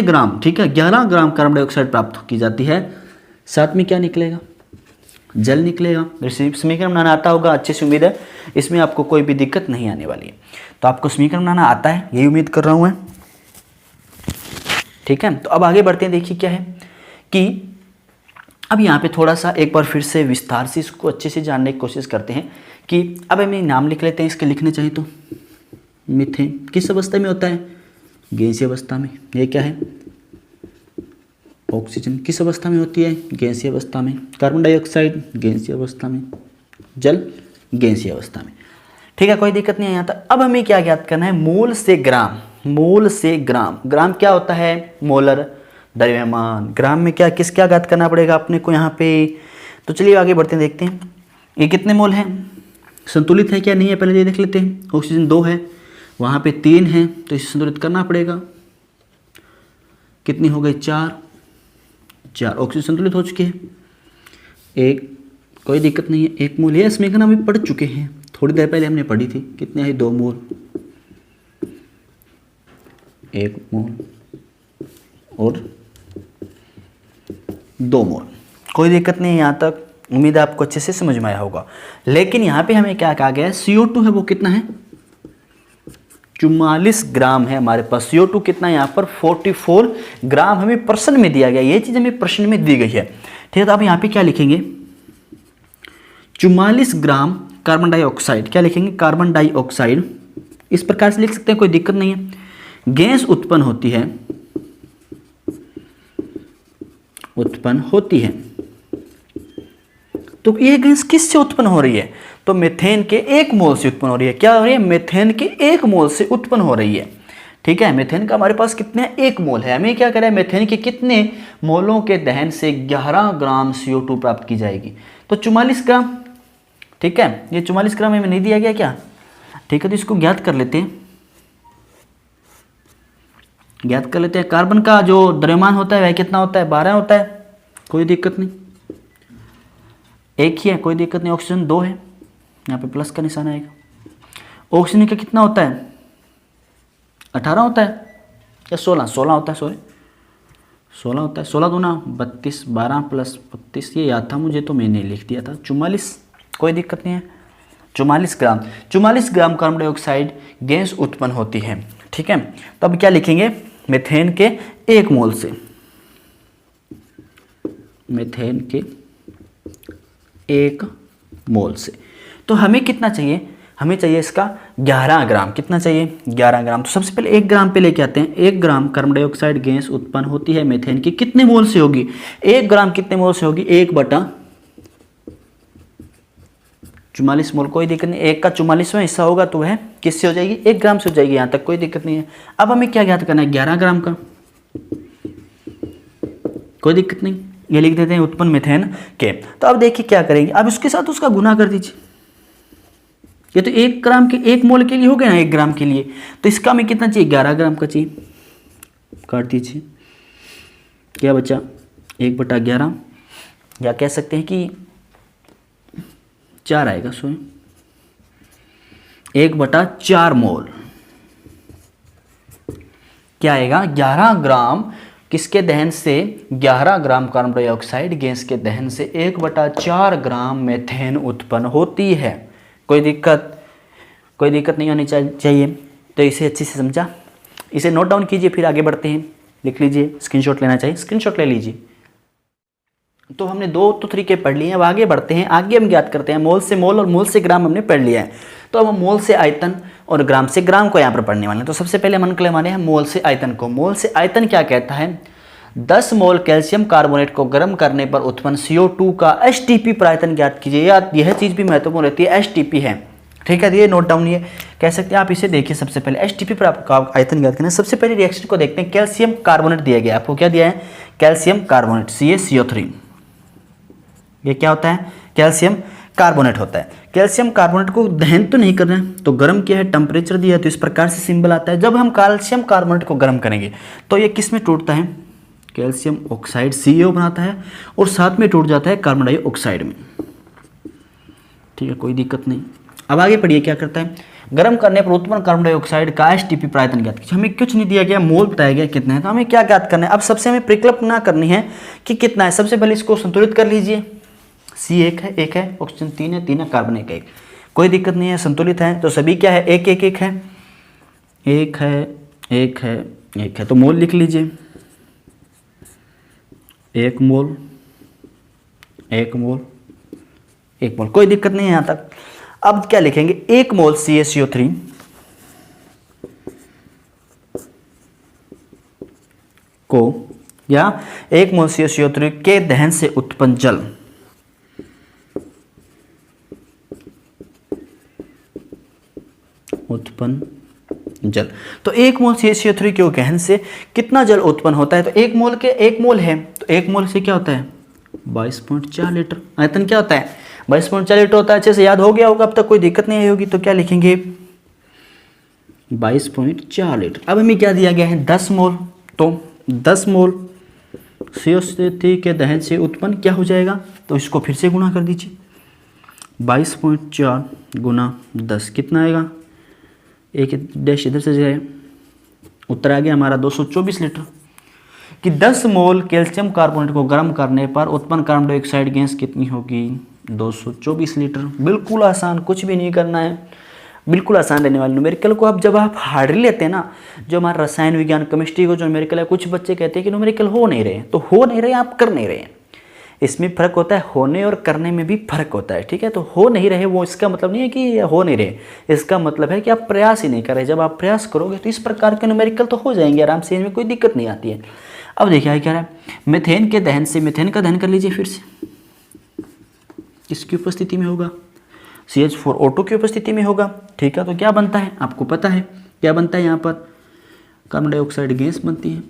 ग्राम, ठीक है, 11 ग्राम कार्बन डाइऑक्साइड प्राप्त की जाती है, साथ में क्या निकलेगा, जल निकलेगा। समीकरण बनाना आता होगा अच्छे से, उम्मीद है इसमें आपको कोई भी दिक्कत नहीं आने वाली है। तो आपको समीकरण बनाना आता है, यही उम्मीद कर रहा हूँ मैं, ठीक है। तो अब आगे बढ़ते हैं। देखिए क्या है कि अब यहाँ पे थोड़ा सा एक बार फिर से विस्तार से इसको अच्छे से जानने की कोशिश करते हैं कि अब हमें नाम लिख लेते हैं इसके, लिखने चाहिए तो मीथेन किस अवस्था में होता है, गैसीय अवस्था में। ये क्या है, ऑक्सीजन किस अवस्था में होती है, गैसीय अवस्था में। कार्बन डाइऑक्साइड गैसीय अवस्था में, जल गैसीय अवस्था में, ठीक है, कोई दिक्कत नहीं है यहाँ तक। अब हमें क्या ज्ञात करना है, मोल से ग्राम, मोल से ग्राम। ग्राम क्या होता है, मोलर द्रव्यमान। ग्राम में क्या ज्ञात करना पड़ेगा अपने को यहाँ पे। तो चलिए आगे बढ़ते हैं, देखते हैं ये कितने मोल हैं, संतुलित है क्या नहीं है, पहले ये देख लेते हैं। ऑक्सीजन 2 है, वहाँ पे 3 है, तो इसे संतुलित करना पड़ेगा। कितनी हो गई, 4 ऑक्सीजन संतुलित हो चुके हैं। 1, कोई दिक्कत नहीं है, 1 मोल है। समीकरण अभी पढ़ चुके हैं, थोड़ी देर पहले हमने पढ़ी थी। कितने आई, 2 मोल, 1 मोल और 2 मोल, कोई दिक्कत नहीं है यहाँ तक, उम्मीद है आपको अच्छे से समझ में आया होगा। लेकिन यहाँ पे हमें क्या कहा गया है, CO2 है वो कितना है, 44 ग्राम है हमारे पास। CO2 कितना है यहाँ पर, 44 ग्राम हमें प्रश्न में दिया गया, ये चीज़ हमें प्रश्न में दी गई है, ठीक है। तो आप यहाँ पे क्या लिखेंगे, 44 ग्राम कार्बन डाइऑक्साइड, क्या लिखेंगे, कार्बन डाइऑक्साइड, इस प्रकार से लिख सकते हैं, कोई दिक्कत नहीं है। गैस उत्पन्न होती है, तो ये गैस किससे उत्पन्न हो रही है, तो मेथेन के 1 मोल से उत्पन्न हो रही है। क्या हो रही है, मेथेन के 1 मोल से उत्पन्न हो रही है, ठीक है। मेथेन का हमारे पास कितने, 1 मोल है। हमें क्या करें, मेथेन के कितने मोलों के दहन से 11 ग्राम CO2 प्राप्त की जाएगी, तो 44 ग्राम, ठीक है। ये 44 ग्राम हमें नहीं दिया गया क्या, ठीक है। तो इसको ज्ञात कर लेते हैं, कार्बन का जो द्रव्यमान होता है वह कितना होता है, 12 होता है, कोई दिक्कत नहीं, 1 ही है, कोई दिक्कत नहीं। ऑक्सीजन 2 है, यहाँ पे प्लस का निशान आएगा। ऑक्सीजन का कितना होता है, 18 होता है या 16 होता है, सॉरी 16 होता है, 16 दूना 32, 12 प्लस 32, ये याद था मुझे तो मैंने लिख दिया था, 44, कोई दिक्कत नहीं है। 44 ग्राम कार्बन डाइऑक्साइड गैस उत्पन्न होती है, ठीक है। तो अब क्या लिखेंगे, मेथेन के 1 मोल से, मेथेन के 1 मोल से, तो हमें कितना चाहिए, हमें चाहिए इसका 11 ग्राम, कितना चाहिए, 11 ग्राम। तो सबसे पहले 1 ग्राम पे लेके आते हैं। 1 ग्राम कार्बन डाइऑक्साइड गैस उत्पन्न होती है मेथेन की कितने मोल से होगी, 1 ग्राम कितने मोल से होगी, 1/44 मोल, कोई दिक्कत नहीं। 1 का 44वां हिस्सा होगा तो वह किससे हो जाएगी, 1 ग्राम से हो जाएगी, यहाँ तक कोई दिक्कत नहीं है। अब हमें क्या ज्ञात करना है, 11 ग्राम का, कोई दिक्कत नहीं, ये लिख देते हैं उत्पन्न मेथेन के। तो अब देखिए क्या करेंगे, अब इसके साथ उसका गुना कर दीजिए। ये तो 1 ग्राम के 1 मोल के लिए हो गया ना, 1 ग्राम के लिए, तो इसका हमें कितना चाहिए, 11 ग्राम का चाहिए, काट दीजिए, क्या बचा, 1/11, या कह सकते हैं कि 4 आएगा, सॉरी 1/4 मोल क्या आएगा, 11 ग्राम किसके दहन से, 11 ग्राम कार्बन डाइऑक्साइड गैस के दहन से 1/4 ग्राम मेथेन उत्पन्न होती है। कोई दिक्कत नहीं होनी चाहिए। तो इसे अच्छे से समझा, इसे नोट डाउन कीजिए, फिर आगे बढ़ते हैं। लिख लीजिए, स्क्रीनशॉट लेना चाहिए, स्क्रीनशॉट ले लीजिए। तो हमने दो तो तरीके पढ़ लिए हैं, अब आगे बढ़ते हैं। आगे हम ज्ञात करते हैं मोल से मोल और मोल से ग्राम हमने पढ़ लिया है। तो अब हम मोल से आयतन और ग्राम से ग्राम को यहाँ पर पढ़ने वाले हैं। तो सबसे पहले हम निकले वाले हैं मोल से आयतन को। मोल से आयतन क्या कहता है, 10 मोल कैल्शियम कार्बोनेट को गर्म करने पर उत्पन्न CO2 का STP प्रायतन ज्ञात कीजिए। याद यह चीज़ भी महत्वपूर्ण रहती है, STP है, ठीक है। ये नोट डाउन ये कह सकते हैं आप, इसे देखिए। सबसे पहले STP पर आपका आयतन ज्ञात करना है। सबसे पहले रिएक्शन को देखते हैं। कैल्शियम कार्बोनेट दिया गया, आपको क्या दिया है, कैल्शियम कार्बोनेट CaCO3। ये क्या होता है, कैल्शियम कार्बोनेट होता है। कैल्शियम कार्बोनेट को दहन तो नहीं करना है, तो गर्म किया है, टेम्परेचर दिया है, तो इस प्रकार से सिंबल आता है। जब हम कैल्शियम कार्बोनेट को गर्म करेंगे तो ये किस में टूटता है, कैल्शियम ऑक्साइड CaO बनाता है, और साथ में टूट जाता है कार्बन डाइऑक्साइड में, ठीक है, कोई दिक्कत नहीं। अब आगे पढ़िए क्या करता है, गर्म करने पर उत्पन्न कार्बन डाइऑक्साइड का STP प्रायतन ज्ञात कीजिए। हमें कुछ नहीं दिया गया, मोल बताया गया कितना है, तो हमें क्या ज्ञात करना है। अब सबसे हमें परिकल्पना करनी है कि कितना है। सबसे पहले इसको संतुलित कर लीजिए। C 1 है, ऑक्सीजन 3 है, कार्बन 1, कोई दिक्कत नहीं है, संतुलित है। तो सभी क्या है, 1 है, 1 है, तो मोल लिख लीजिए। 1 मोल, 1 मोल, कोई दिक्कत नहीं है यहाँ तक। अब क्या लिखेंगे, 1 मोल CaCO3 को, या 1 मोल CaCO3 के दहन से उत्पन्न जल। तो 1 मोल CaCO3 के दहन से कितना जल उत्पन्न होता है, तो 1 मोल है, तो 1 मोल से क्या होता है, 22.4 लीटर। आयतन क्या होता है, 22.4 लीटर होता है। अच्छे से याद हो गया होगा, अब तक कोई दिक्कत नहीं आई होगी। तो क्या लिखेंगे, 22.4 लीटर। अब हमें क्या दिया गया है, 10 मोल, तो 10 मोल CO3 के दहन से उत्पन्न क्या हो जाएगा, तो इसको फिर से गुणा कर दीजिए। 22.4 गुना 10 कितना आएगा, एक डैश इधर से जाए, उत्तर आ गया हमारा 224 लीटर। कि 10 मोल कैल्शियम कार्बोनेट को गर्म करने पर उत्पन्न कार्बन डाइऑक्साइड गैस कितनी होगी, 224 लीटर। बिल्कुल आसान, कुछ भी नहीं करना है, बिल्कुल आसान रहने वाले न्यूमेरिकल को। अब जब आप हार्ड लेते हैं ना, जो हमारा रसायन विज्ञान केमिस्ट्री को जो न्यूमेरिकल है, कुछ बच्चे कहते हैं कि न्यूमेरिकल हो नहीं रहे, तो हो नहीं रहे, आप कर नहीं रहे हैं। इसमें फ़र्क होता है, होने और करने में भी फ़र्क होता है, ठीक है। तो हो नहीं रहे वो इसका मतलब नहीं है कि हो नहीं रहे, इसका मतलब है कि आप प्रयास ही नहीं कर रहे। जब आप प्रयास करोगे तो इस प्रकार के न्यूमेरिकल तो हो जाएंगे आराम से, इनमें कोई दिक्कत नहीं आती है। अब देखिए क्या है, मीथेन के दहन से, मीथेन का दहन कर लीजिए फिर से, किसकी उपस्थिति में होगा, CH4O2 की उपस्थिति में होगा, ठीक है। तो क्या बनता है, आपको पता है क्या बनता है, यहाँ पर कार्बन डाइऑक्साइड गैस बनती है,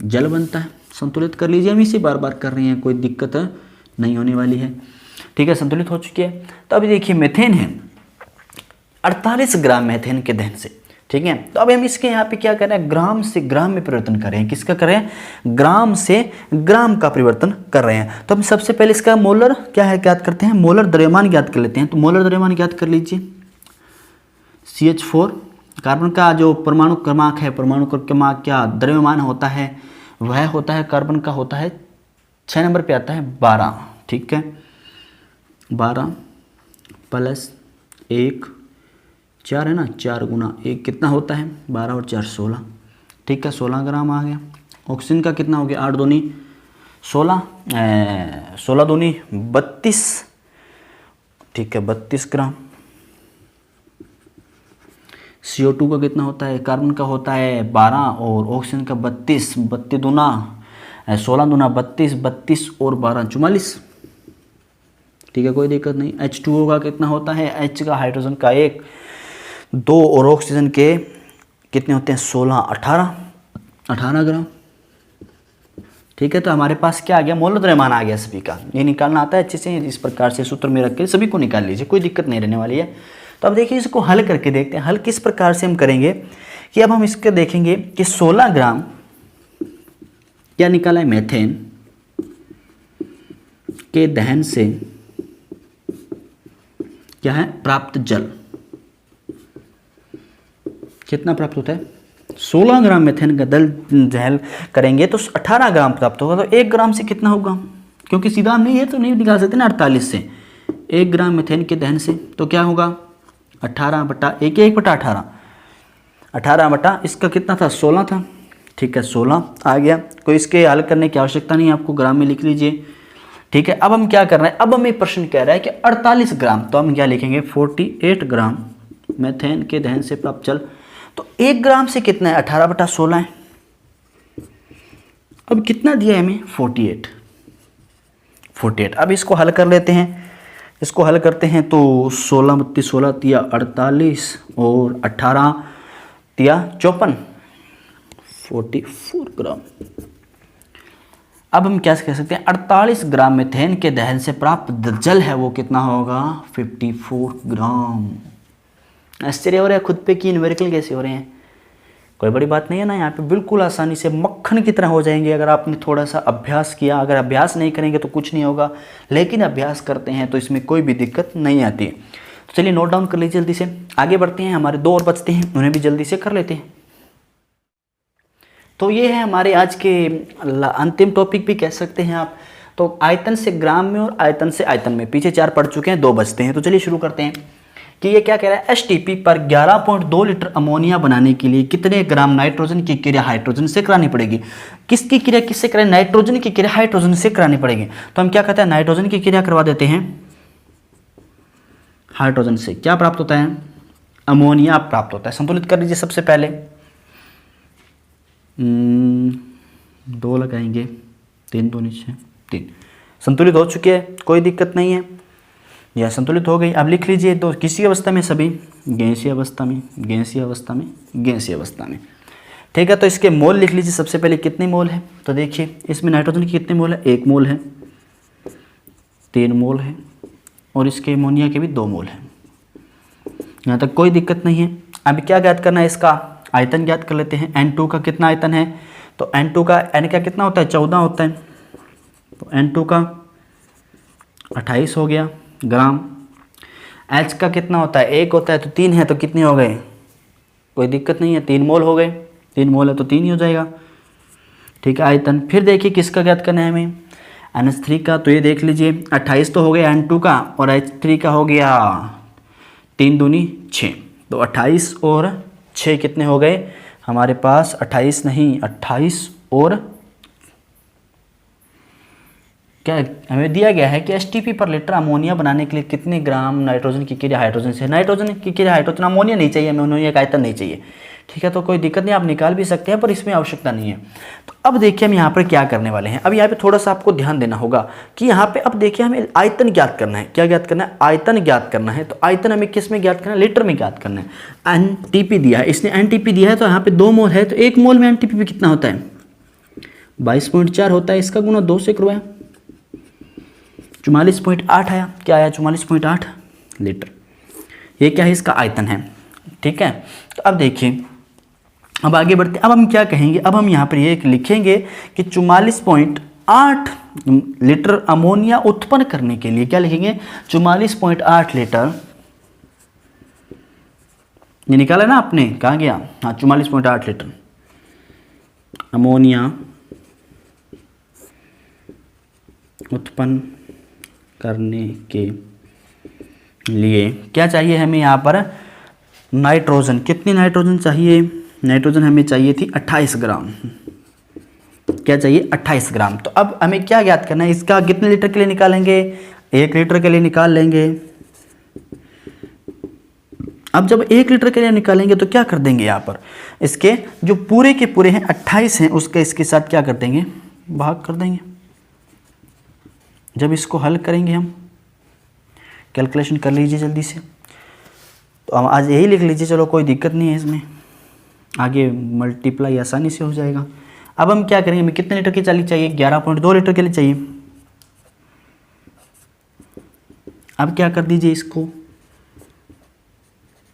जल बनता है। संतुलित कर लीजिए, हम इसे बार बार कर रहे हैं, कोई दिक्कत नहीं होने वाली है, ठीक है, संतुलित हो चुकी है। तो अभी देखिए मीथेन है 48 ग्राम मीथेन के दहन से, ठीक है। तो अब हम इसके यहाँ पे क्या कर रहे हैं, ग्राम से ग्राम में परिवर्तन कर रहे हैं। किसका कर रहे हैं, ग्राम से ग्राम का परिवर्तन कर रहे हैं। तो हम सबसे पहले इसका मोलर क्या है ज्ञात करते हैं, मोलर द्रव्यमान ज्ञात कर लेते हैं। तो मोलर द्रव्यमान ज्ञात कर लीजिए। CH4 कार्बन का जो परमाणु क्रमांक है, परमाणु क्रमांक क्या द्रव्यमान होता है, वह होता है, कार्बन का होता है 6 नंबर पे आता है 12, ठीक है। 12 + 1 4 है ना, 4 गुना 1 कितना होता है, 12 और 4 16, ठीक है, 16 ग्राम आ गया। ऑक्सीजन का कितना हो गया, 8 दूनी 16, 16 दूनी 32, ठीक है, 32 ग्राम। CO2 का कितना होता है, कार्बन का होता है 12 और ऑक्सीजन का 32, 32 दूना 16 दूना 32, 32 और 12 44, ठीक है, कोई दिक्कत नहीं। H2O का कितना होता है, H का हाइड्रोजन का 1, 2 और ऑक्सीजन के कितने होते हैं, 16 18 ग्राम, ठीक है। तो हमारे पास क्या आ गया, मोलर द्रव्यमान आ गया सभी का। ये निकालना आता है अच्छे से, इस प्रकार से सूत्र में रख के सभी को निकाल लीजिए, कोई दिक्कत नहीं रहने वाली है। तो अब देखिए इसको हल करके देखते हैं। हल किस प्रकार से हम करेंगे कि अब हम इसके देखेंगे कि 16 ग्राम क्या निकाला है, मेथेन के दहन से क्या है, प्राप्त जल, कितना प्राप्त होता है? 16 ग्राम मेथेन का दल दहन करेंगे तो 18 ग्राम प्राप्त होगा। तो 1 ग्राम से कितना होगा, क्योंकि सीधा हम नहीं है तो नहीं निकाल सकते ना 48 से। 1 ग्राम मेथेन के दहन से तो क्या होगा 18 बटा 1 बटा 18, 18 बटा इसका कितना था 16 था, ठीक है 16 आ गया। कोई इसके हल करने की आवश्यकता नहीं है, आपको ग्राम में लिख लीजिए, ठीक है। अब हम क्या कर रहे हैं, अब हमें प्रश्न कह रहा है कि 48 ग्राम, तो हम क्या लिखेंगे 48 ग्राम मेथेन के दहन से प्राप्त जल। तो 1 ग्राम से कितना है 18 बटा 16 है। अब कितना दिया है हमें 48। अब इसको हल कर लेते हैं, इसको हल करते हैं तो 16 बत्ती 16 तिया 48 और 18 तिया 54, 44 ग्राम। अब हम क्या कह सकते हैं 48 ग्राम मेथेन के दहन से प्राप्त जल है वो कितना होगा 54 ग्राम। आश्चर्य हो रहा है खुद पे कि न्यूमेरिकल कैसे हो रहे हैं, कोई बड़ी बात नहीं है ना, यहाँ पे बिल्कुल आसानी से मक्खन की तरह हो जाएंगे अगर आपने थोड़ा सा अभ्यास किया। अगर अभ्यास नहीं करेंगे तो कुछ नहीं होगा, लेकिन अभ्यास करते हैं तो इसमें कोई भी दिक्कत नहीं आती है। तो चलिए नोट डाउन कर लीजिए, जल्दी से आगे बढ़ते हैं। हमारे 2 और बचते हैं, उन्हें भी जल्दी से कर लेते हैं। तो ये है हमारे आज के अंतिम टॉपिक भी कह सकते हैं आप। तो आयतन से ग्राम में और आयतन से आयतन में, पीछे 4 पढ़ चुके हैं, 2 बचते हैं। तो चलिए शुरू करते हैं कि ये क्या कह रहा है, एसटीपी पर 11.2 लीटर अमोनिया बनाने के लिए कितने ग्राम नाइट्रोजन की क्रिया हाइड्रोजन से करानी पड़ेगी। किसकी क्रिया किससे करानी, नाइट्रोजन की क्रिया हाइड्रोजन से करानी पड़ेगी। तो हम क्या कहते हैं नाइट्रोजन की क्रिया करवा देते हैं, हाइड्रोजन से क्या प्राप्त होता है, अमोनिया प्राप्त होता है। संतुलित कर लीजिए सबसे पहले, 2 लगाएंगे, 3 2 नीचे 3, संतुलित हो चुके हैं, कोई दिक्कत नहीं है, यह संतुलित हो गई। अब लिख लीजिए तो किसी अवस्था में, सभी गैसीय अवस्था में, गैसीय अवस्था में, गैसीय अवस्था में, ठीक है। तो इसके मोल लिख लीजिए सबसे पहले, कितने मोल है। तो देखिए इसमें नाइट्रोजन की कितने मोल है, 1 मोल है, 3 मोल है, और इसके अमोनिया के भी 2 मोल है। यहाँ तक कोई दिक्कत नहीं है। अब क्या ज्ञात करना है, इसका आयतन ज्ञात कर लेते हैं। N2 का कितना आयतन है, तो N2 का N का कितना होता है 14 होता है, तो N2 का 28 हो गया ग्राम। H का कितना होता है 1 होता है, तो 3 है तो कितने हो गए, कोई दिक्कत नहीं है, 3 मोल हो गए, 3 मोल है तो 3 ही हो जाएगा, ठीक है। आयतन फिर देखिए किसका ज्ञात करना है हमें, NH3 का। तो ये देख लीजिए 28 तो हो गया N2 का, और H3 का हो गया 3 दूनी 6, तो 28 और 6 कितने हो गए हमारे पास, 28 नहीं 28 और क्या हमें दिया गया है कि एसटीपी पर लीटर अमोनिया बनाने के लिए कितने ग्राम नाइट्रोजन की क्रिया हाइड्रोजन से, नाइट्रोजन की क्रिया हाइड्रोजन, अमोनिया नहीं चाहिए हमें, अमोनिया का आयतन नहीं चाहिए, ठीक है। तो कोई दिक्कत नहीं, आप निकाल भी सकते हैं, पर इसमें आवश्यकता नहीं है। तो अब देखिए हम यहाँ पर क्या करने वाले हैं। अब यहाँ पे थोड़ा सा आपको ध्यान देना होगा कि यहाँ पे अब देखिए हमें आयतन ज्ञात करना है। क्या ज्ञात करना है, आयतन ज्ञात करना है। तो आयतन हमें किस में ज्ञात करना है, लीटर में ज्ञात करना है। एनटीपी दिया है, इसने एनटीपी दिया है, तो यहाँ पे 2 मोल है, तो 1 मोल में एनटीपी कितना होता है 22.4 होता है, इसका गुना 2 से करवाया 44.8 आया। क्या आया 44.8 लीटर। ये क्या है, इसका आयतन है, ठीक है। तो अब देखिए, अब आगे बढ़ते, अब हम क्या कहेंगे, अब हम यहाँ पर ये लिखेंगे कि 44.8 लीटर अमोनिया उत्पन्न करने के लिए क्या लिखेंगे, 44.8 लीटर, ये निकाला ना आपने, कहाँ गया, हाँ 44.8 लीटर अमोनिया उत्पन्न करने के लिए क्या चाहिए हमें यहाँ पर, नाइट्रोजन। कितनी नाइट्रोजन चाहिए, नाइट्रोजन हमें चाहिए थी 28 ग्राम। क्या चाहिए 28 ग्राम। तो अब हमें क्या ज्ञात करना है, इसका कितने लीटर के लिए निकालेंगे, 1 लीटर के लिए निकाल लेंगे। अब जब 1 लीटर के लिए निकालेंगे तो क्या कर देंगे, यहाँ पर इसके जो पूरे के पूरे हैं 28 हैं, उसके इसके साथ क्या कर देंगे, भाग कर देंगे। जब इसको हल करेंगे हम, कैलकुलेशन कर लीजिए जल्दी से। तो हम आज यही लिख लीजिए, चलो कोई दिक्कत नहीं है इसमें, आगे मल्टीप्लाई आसानी से हो जाएगा। अब हम क्या करेंगे, हमें कितने लीटर की चाली चाहिए, 11.2 लीटर के लिए चाहिए। अब क्या कर दीजिए, इसको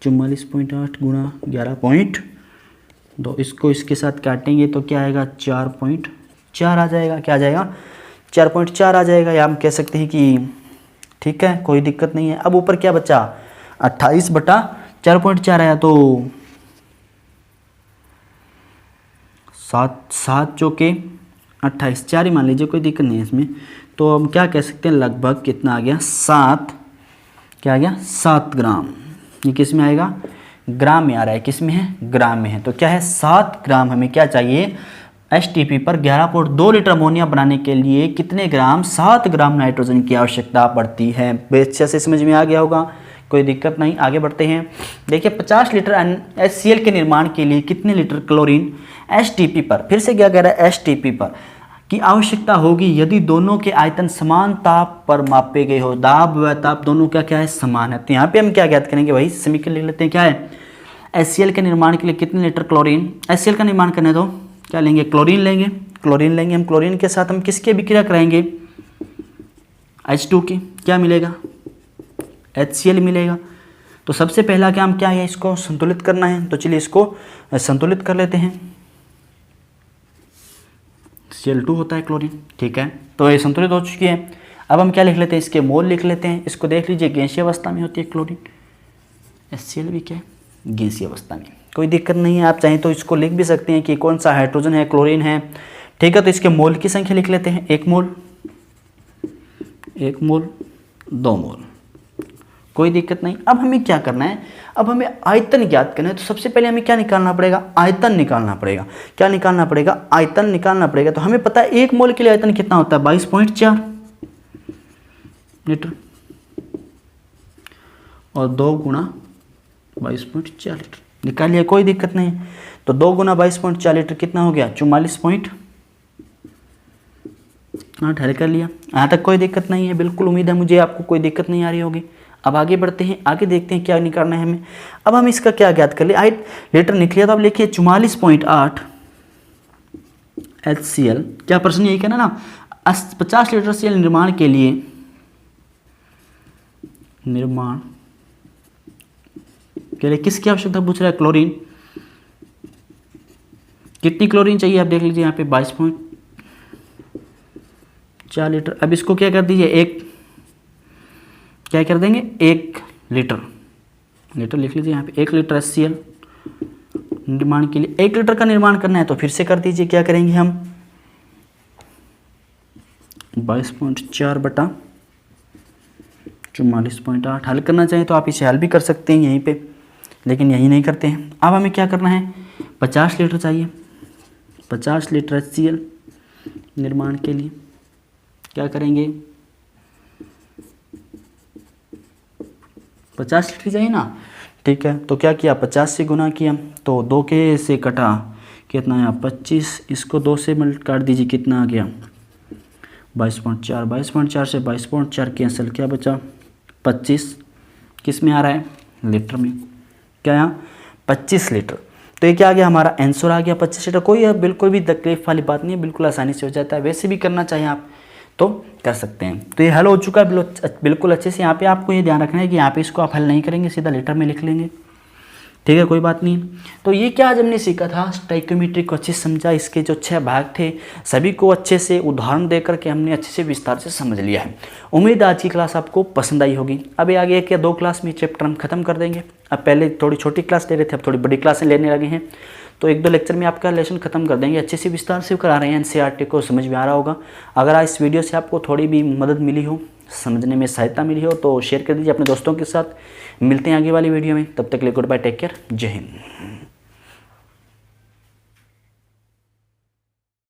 44.8 गुणा 11.2, इसको इसके साथ काटेंगे तो क्या आएगा 4.4 आ जाएगा। क्या आ जाएगा 4.4 आ जाएगा, या हम कह सकते हैं कि ठीक है, कोई दिक्कत नहीं है। अब ऊपर क्या बचा, 28 बटा 4.4 आया, तो 7 7 चौके 28, 4 ही मान लीजिए, कोई दिक्कत नहीं है इसमें। तो हम क्या कह सकते हैं, लगभग कितना आ गया, 7, क्या आ गया, 7 ग्राम। ये किस में आएगा, ग्राम में आ रहा है, किस में है, ग्राम में है। तो क्या है, 7 ग्राम हमें क्या चाहिए, एसटीपी पर 11.2 लीटर अमोनिया बनाने के लिए कितने ग्राम, 7 ग्राम नाइट्रोजन की आवश्यकता पड़ती है। अच्छे से समझ में आ गया होगा, कोई दिक्कत नहीं। आगे बढ़ते हैं। देखिए 50 लीटर HCl के निर्माण के लिए कितने लीटर क्लोरीन एसटीपी पर, फिर से क्या कह रहा है, एसटीपी पर की आवश्यकता होगी यदि दोनों के आयतन समान ताप पर मापे गए हो। दाब व ताप दोनों क्या है, समान है। तो यहाँ पे हम क्या ज्ञात करेंगे भाई, समीकरण लिख लेते हैं, क्या है, HCl के निर्माण के लिए कितने लीटर क्लोरीन, HCl का निर्माण करने दो, क्या लेंगे, क्लोरीन लेंगे, क्लोरीन लेंगे हम। क्लोरीन के साथ हम किसकी अभिक्रिया कराएंगे, H2 की, क्या मिलेगा, HCl मिलेगा। तो सबसे पहला काम क्या है, इसको संतुलित करना है। तो चलिए इसको संतुलित कर लेते हैं। Cl2 होता है क्लोरीन, ठीक है। तो ये संतुलित हो चुकी है। अब हम क्या लिख लेते हैं, इसके मोल लिख लेते हैं। इसको देख लीजिए, गैसीय अवस्था में होती है क्लोरीन, HCl भी क्या है, गैसीय अवस्था में, कोई दिक्कत नहीं है। आप चाहें तो इसको लिख भी सकते हैं कि कौन सा हाइड्रोजन है, क्लोरीन है, ठीक है। तो इसके मोल की संख्या लिख लेते हैं, 1 मोल, 2 मोल, कोई दिक्कत नहीं। अब हमें क्या करना है, अब हमें आयतन ज्ञात करना है। तो सबसे पहले हमें क्या निकालना पड़ेगा, आयतन निकालना पड़ेगा। क्या निकालना पड़ेगा, आयतन निकालना पड़ेगा। तो हमें पता है 1 मोल के लिए आयतन कितना होता है, 22.4 लीटर, और 2 गुणा 22.4 लीटर निकाल लिया, कोई दिक्कत नहीं। तो 2 गुना 22.4 लीटर कितना हो गया, 44.8 हल कर लिया। यहाँ तक कोई दिक्कत नहीं है, बिल्कुल उम्मीद है मुझे आपको कोई दिक्कत नहीं आ रही होगी। अब आगे बढ़ते हैं, आगे देखते हैं क्या निकालना है हमें। अब हम इसका क्या ज्ञात कर ले, 8 लीटर निकलिया। तो अब लिखिए 44.8 HCl, क्या प्रश्न यही कहना ना, 50 लीटर HCl निर्माण के लिए, निर्माण के लिए किसकी आवश्यकता पूछ रहा है, क्लोरीन। कितनी क्लोरीन चाहिए आप देख लीजिए यहाँ पे, 22.4 लीटर। अब इसको क्या कर दीजिए, क्या कर देंगे, 1 लीटर लिख लीजिए यहाँ पे, 1 लीटर HCl निर्माण के लिए 1 लीटर का निर्माण करना है। तो फिर से कर दीजिए, क्या करेंगे हम, 22.4 बटा 44.8। हल करना चाहिए तो आप इसे हल भी कर सकते हैं यहीं पे, लेकिन यही नहीं करते हैं। अब हमें क्या करना है, 50 लीटर चाहिए, 50 लीटर HCl निर्माण के लिए क्या करेंगे, 50 लीटर चाहिए ना, ठीक है। तो क्या किया, 50 से गुना किया, तो 2 के से कटा, कितना आया 25, इसको 2 से काट दीजिए, कितना आ गया 22.4, 22.4 से 22.4 कैंसिल, क्या बचा 25, किस में आ रहा है, लीटर में, क्या यहाँ 25 लीटर। तो ये क्या आ गया, हमारा आंसर आ गया 25 लीटर। कोई बिल्कुल भी तकलीफ वाली बात नहीं है, बिल्कुल आसानी से हो जाता है। वैसे भी करना चाहिए आप तो कर सकते हैं। तो ये हल हो चुका है बिल्कुल अच्छे से। यहाँ पे आपको ये ध्यान रखना है कि यहाँ पे इसको आप हल नहीं करेंगे, सीधा लीटर में लिख लेंगे, ठीक है, कोई बात नहीं। तो ये क्या आज हमने सीखा था, स्टोइकियोमेट्री को अच्छे से समझा। इसके जो 6 भाग थे सभी को अच्छे से उदाहरण देकर के हमने अच्छे से विस्तार से समझ लिया है। उम्मीद है आज की क्लास आपको पसंद आई होगी। अब आगे 1 या 2 क्लास में चैप्टर हम खत्म कर देंगे। अब पहले थोड़ी छोटी क्लास ले रहे थे, अब थोड़ी बड़ी क्लासें लेने लगे हैं। तो 1-2 लेक्चर में आपका लेसन खत्म कर देंगे, अच्छे से विस्तार से करा रहे हैं। NCERT को समझ में आ रहा होगा। अगर आज इस वीडियो से आपको थोड़ी भी मदद मिली हो, समझने में सहायता मिली हो, तो शेयर कर दीजिए अपने दोस्तों के साथ। मिलते हैं आगे वाली वीडियो में, तब तक के लिए गुड बाय, टेक केयर, जय हिंद।